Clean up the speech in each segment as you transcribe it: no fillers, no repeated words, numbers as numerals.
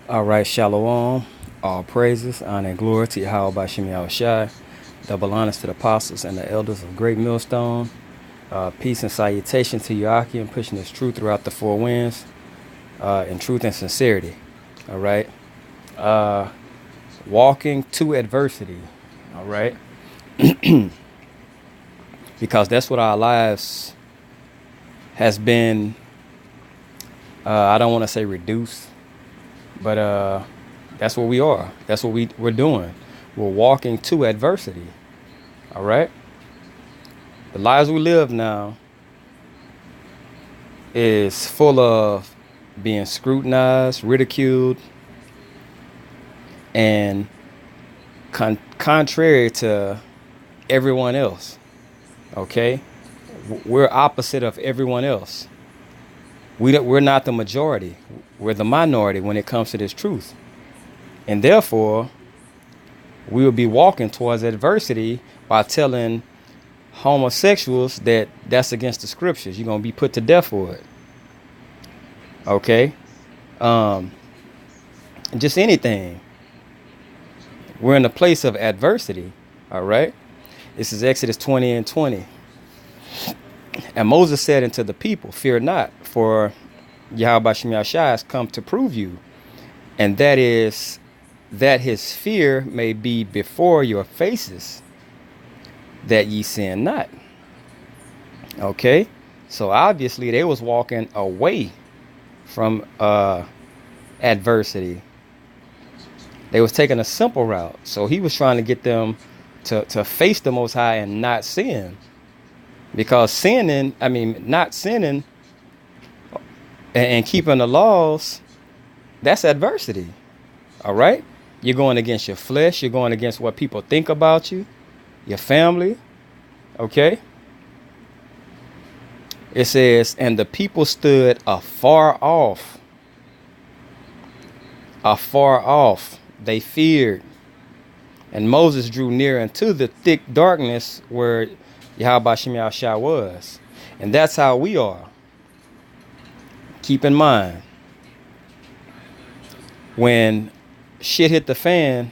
All right, Shalom. All praises, honor, and glory to Yahweh Bashem Yahushai. Double honors to the apostles and the elders of Great Millstone. Peace and salutation to Yahweh and pushing this truth throughout the four winds in truth and sincerity. All right. Uh, Walking to adversity. All right. Because that's what our lives has been. I don't want to say reduced, but that's what we are. That's what we're doing. We're walking to adversity. All right. The lives we live now is full of being scrutinized, ridiculed, and contrary to everyone else. Okay. We're opposite of everyone else. We're not the majority. We're the minority when it comes to this truth. And therefore, we will be walking towards adversity by telling homosexuals that that's against the scriptures. You're going to be put to death for it. Okay? Just anything. We're in a place of adversity. All right? This is Exodus 20 and 20. And Moses said unto the people, fear not, for Yahweh Shem Yahushai has come to prove you. And that is that his fear may be before your faces, that ye sin not. Okay? So obviously they was walking away from adversity. They was taking a simple route. So he was trying to get them to face the Most High and not sin. Because not sinning and keeping the laws, that's adversity. All right? You're going against your flesh. You're going against what people think about you, your family. Okay? It says, and the people stood afar off. Afar off. They feared. And Moses drew near unto the thick darkness where Yahweh Shem Yahushai was. And that's how we are. Keep in mind, when shit hit the fan,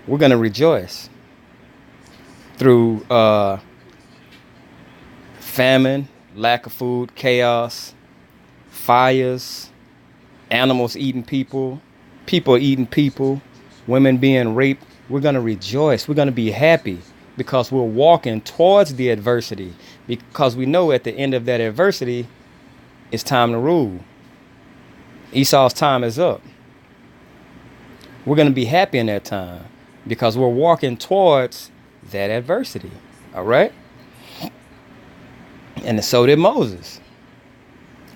we're going to rejoice through famine, lack of food, chaos, fires, animals eating people, people eating people, women being raped. We're going to rejoice. We're going to be happy. Because we're walking towards the adversity. Because we know at the end of that adversity, it's time to rule. Esau's time is up. We're going to be happy in that time. Because we're walking towards that adversity. All right? And so did Moses.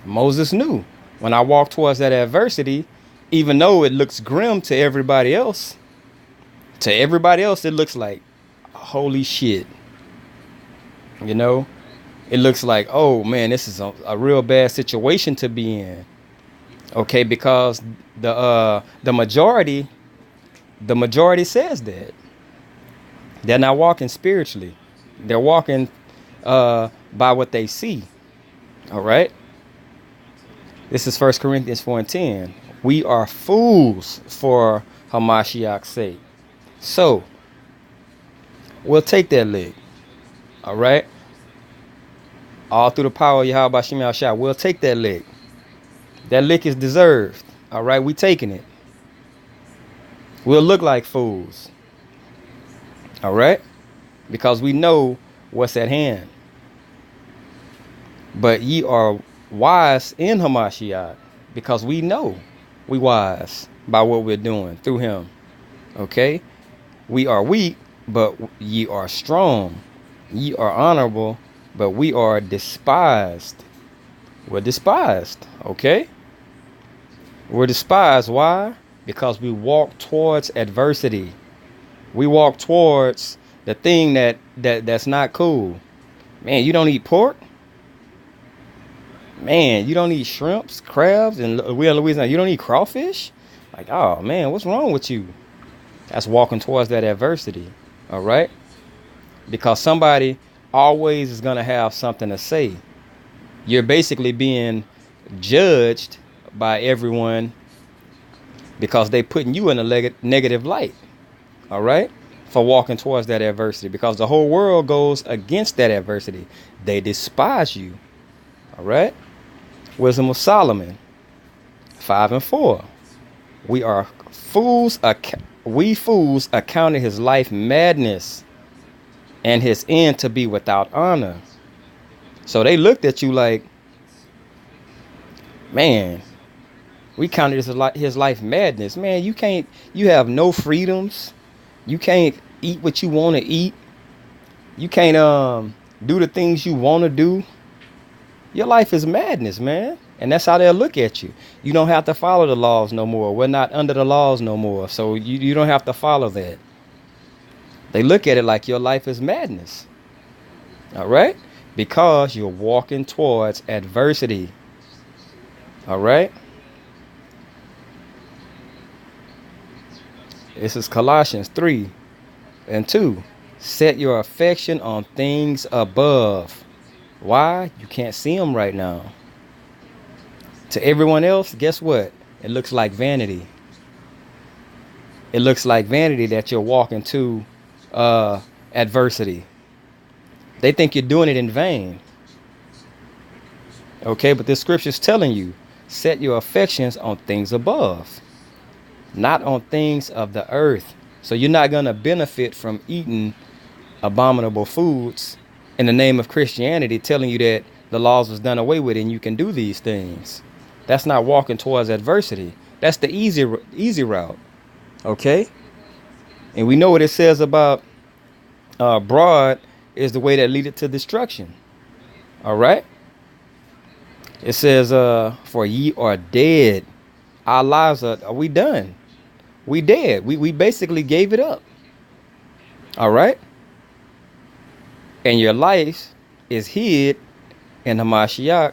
Moses knew. When I walk towards that adversity, even though it looks grim to everybody else, it looks like, holy shit. You know, it looks like, oh man, this is a real bad situation to be in. Okay, because the majority says that they're not walking spiritually. They're walking by what they see. All right. This is 1 Corinthians 4 and 10. We are fools for Hamashiach's sake. So we'll take that lick. All right. All through the power of Yahweh Shem Yahushai. We'll take that lick. That lick is deserved. All right. We taking it. We'll look like fools. All right. Because we know what's at hand. But ye are wise in Hamashiach. Because we know we wise by what we're doing through him. Okay. We are weak, but ye are strong. Ye are honorable, but we are despised. We're despised, okay? We're despised. Why? Because we walk towards adversity. We walk towards the thing that's not cool. Man, you don't eat pork? Man, you don't eat shrimps, crabs, and we in Louisiana, you don't eat crawfish? Like, oh man, what's wrong with you? That's walking towards that adversity. All right? Because somebody always is going to have something to say. You're basically being judged by everyone because they putting you in a negative light. All right, for walking towards that adversity, because the whole world goes against that adversity. They despise you. All right. Wisdom of Solomon 5:4. We are fools. We fools accounted his life madness and his end to be without honor. So they looked at you like, man, we counted his life madness. Man, you have no freedoms. You can't eat what you want to eat. You can't do the things you want to do. Your life is madness, man. And that's how they'll look at you. You don't have to follow the laws no more. We're not under the laws no more. So you don't have to follow that. They look at it like your life is madness. All right? Because you're walking towards adversity. All right? This is Colossians 3:2. Set your affection on things above. Why? You can't see them right now. To everyone else, guess what? It looks like vanity. It looks like vanity that you're walking to adversity. They think you're doing it in vain. Okay, but this scripture is telling you, set your affections on things above, not on things of the earth. So you're not going to benefit from eating abominable foods in the name of Christianity, telling you that the laws was done away with and you can do these things. That's not walking towards adversity. That's the easy route. Okay? And we know what it says about broad is the way that leadeth to destruction. All right? It says, for ye are dead. Our lives are we done? We dead. We basically gave it up. All right? And your life is hid in Hamashiach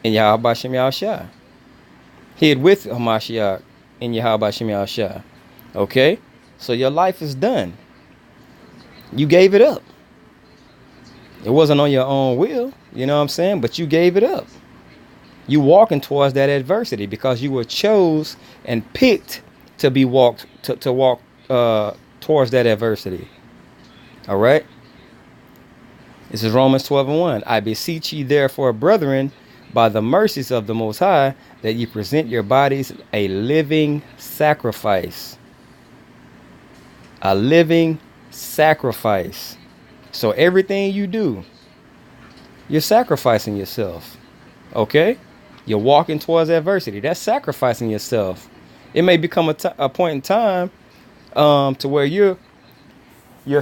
in Yahweh Bashem Yahushua. Hid with Hamashiach in Yahweh Bashem Yahushua. Okay? So your life is done. You gave it up. It wasn't on your own will, you know what I'm saying? But you gave it up. You walking towards that adversity because you were chose and picked to be walked to walk towards that adversity. All right? This is Romans 12:1. I beseech ye therefore, brethren, by the mercies of the Most High, that ye present your bodies a living sacrifice. A living sacrifice. So everything you do, you're sacrificing yourself. Okay? You're walking towards adversity. That's sacrificing yourself. It may become a point in time to where you're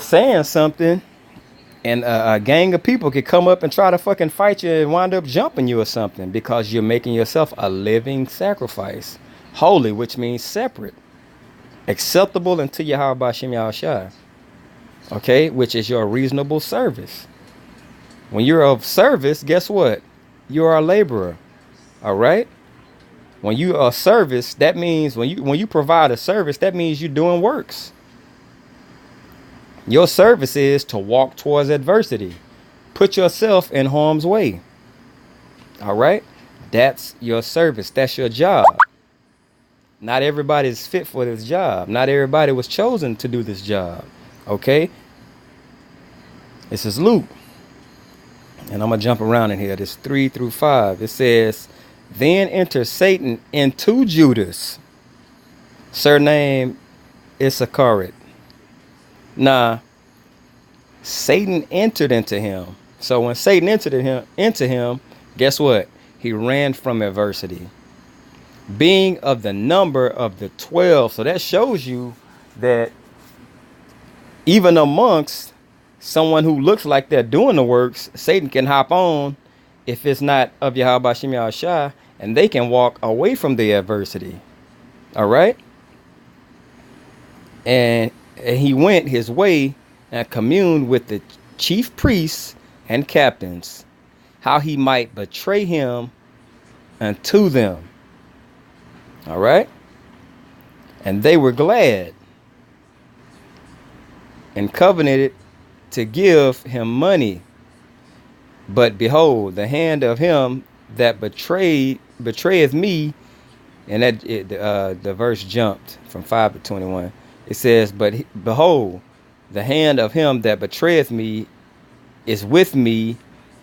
saying something and a gang of people could come up and try to fucking fight you and wind up jumping you or something because you're making yourself a living sacrifice. Holy, which means separate. Acceptable unto Yahweh Bashem Yahushua. Okay, which is your reasonable service. When you're of service, guess what? You are a laborer. All right? When you are service, that means when you provide a service, that means you're doing works. Your service is to walk towards adversity. Put yourself in harm's way. All right? That's your service. That's your job. Not everybody is fit for this job. Not everybody was chosen to do this job. Okay? This is Luke. And I'm going to jump around in here. This 3-5. It says, then entered Satan into Judas, surnamed Iscariot. Now, Satan entered into him. So when Satan entered into him, guess what? He ran from adversity. Being of the number of the 12. So that shows you that even amongst someone who looks like they're doing the works, Satan can hop on if it's not of Yahweh Bashem Yahushua, and they can walk away from the adversity. All right? And he went his way and communed with the chief priests and captains, how he might betray him unto them. All right? And they were glad and covenanted to give him money. But behold, the hand of him that betrayeth me And the verse jumped from 5 to 21. It says, "But behold, the hand of him that betrayeth me is with me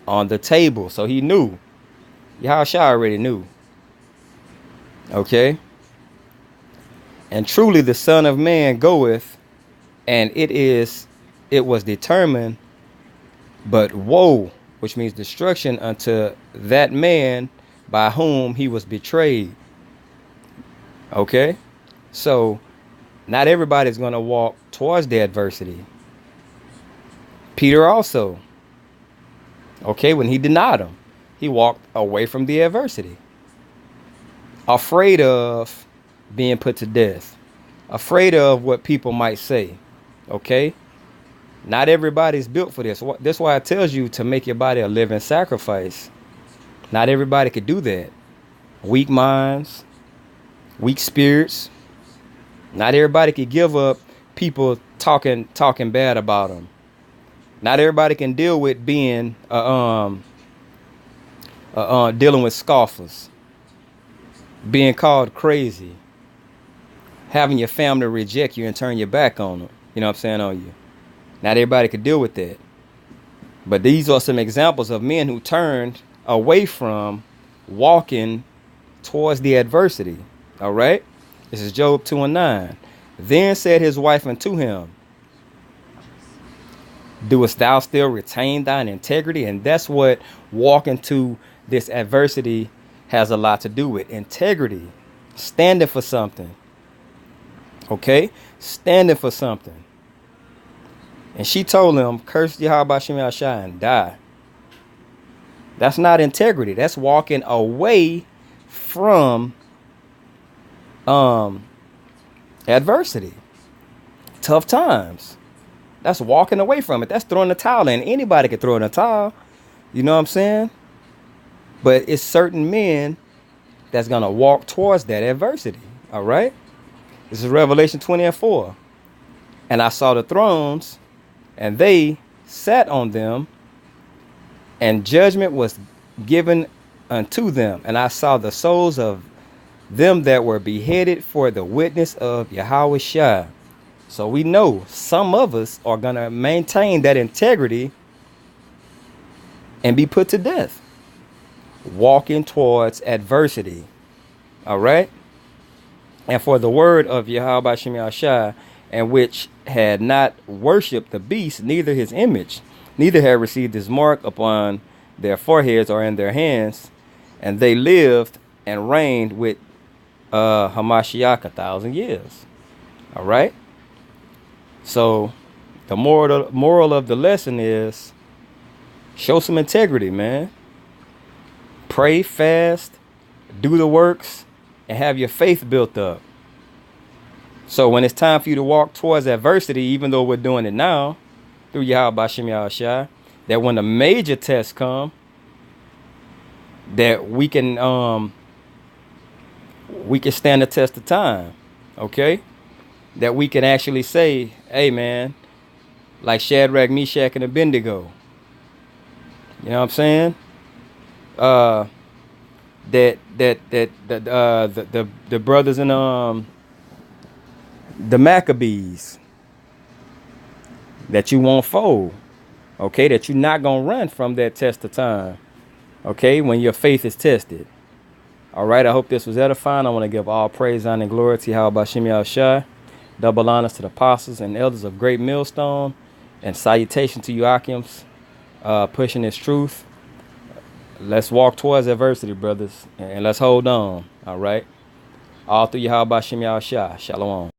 on the table." So he knew. Yahushua already knew. Okay. "And truly the Son of Man goeth, and it was determined, but woe," which means destruction, "unto that man by whom he was betrayed." Okay. So not everybody's going to walk towards the adversity. Peter also. Okay, when he denied him, he walked away from the adversity. Afraid of being put to death. Afraid of what people might say. Okay? Not everybody's built for this. That's why it tells you to make your body a living sacrifice. Not everybody could do that. Weak minds, weak spirits. Not everybody could give up people talking bad about them. Not everybody can deal with being dealing with scoffers, being called crazy, having your family reject you and turn your back on them. You know what I'm saying, on you. Not everybody could deal with that. But these are some examples of men who turned away from walking towards the adversity. All right. This is Job 2:9. "Then said his wife unto him, Doest thou still retain thine integrity?" And that's what walking to this adversity has a lot to do with. Integrity. Standing for something. Okay? Standing for something. And she told him, "Curse Yahweh Shem Yahshai and die." That's not integrity. That's walking away from adversity. Tough times. That's walking away from it. That's throwing the towel in. Anybody can throw in a towel. You know what I'm saying? But it's certain men that's going to walk towards that adversity. All right? This is Revelation 20:4. "And I saw the thrones, and they sat on them, and judgment was given unto them. And I saw the souls of them that were beheaded for the witness of Yahushua." So we know some of us are going to maintain that integrity and be put to death. Walking towards adversity. All right. "And for the word of Yahweh Shem Yahshai, and which had not worshipped the beast, neither his image, neither had received his mark upon their foreheads or in their hands, and they lived and reigned with Hamashiach 1,000 years. All right. So the moral of the lesson is show some integrity, man. Pray, fast, do the works, and have your faith built up. So when it's time for you to walk towards adversity, even though we're doing it now through Yahweh Shem Yahushua, that when the major tests come, that we can stand the test of time. Okay? That we can actually say, "Hey man, like Shadrach, Meshach, and Abednego." You know what I'm saying? The brothers in the Maccabees, that you won't fold. Okay, that you're not gonna run from that test of time. Okay, when your faith is tested. All right, I hope this was edifying. I want to give all praise, honor, and glory to Yahweh Shem Yahushua. Double honors to the apostles and elders of Great Millstone, and salutation to you Akims, pushing this truth. Let's walk towards adversity, brothers, and let's hold on. All right, all through Yahweh Shem Yahushua. Shalom.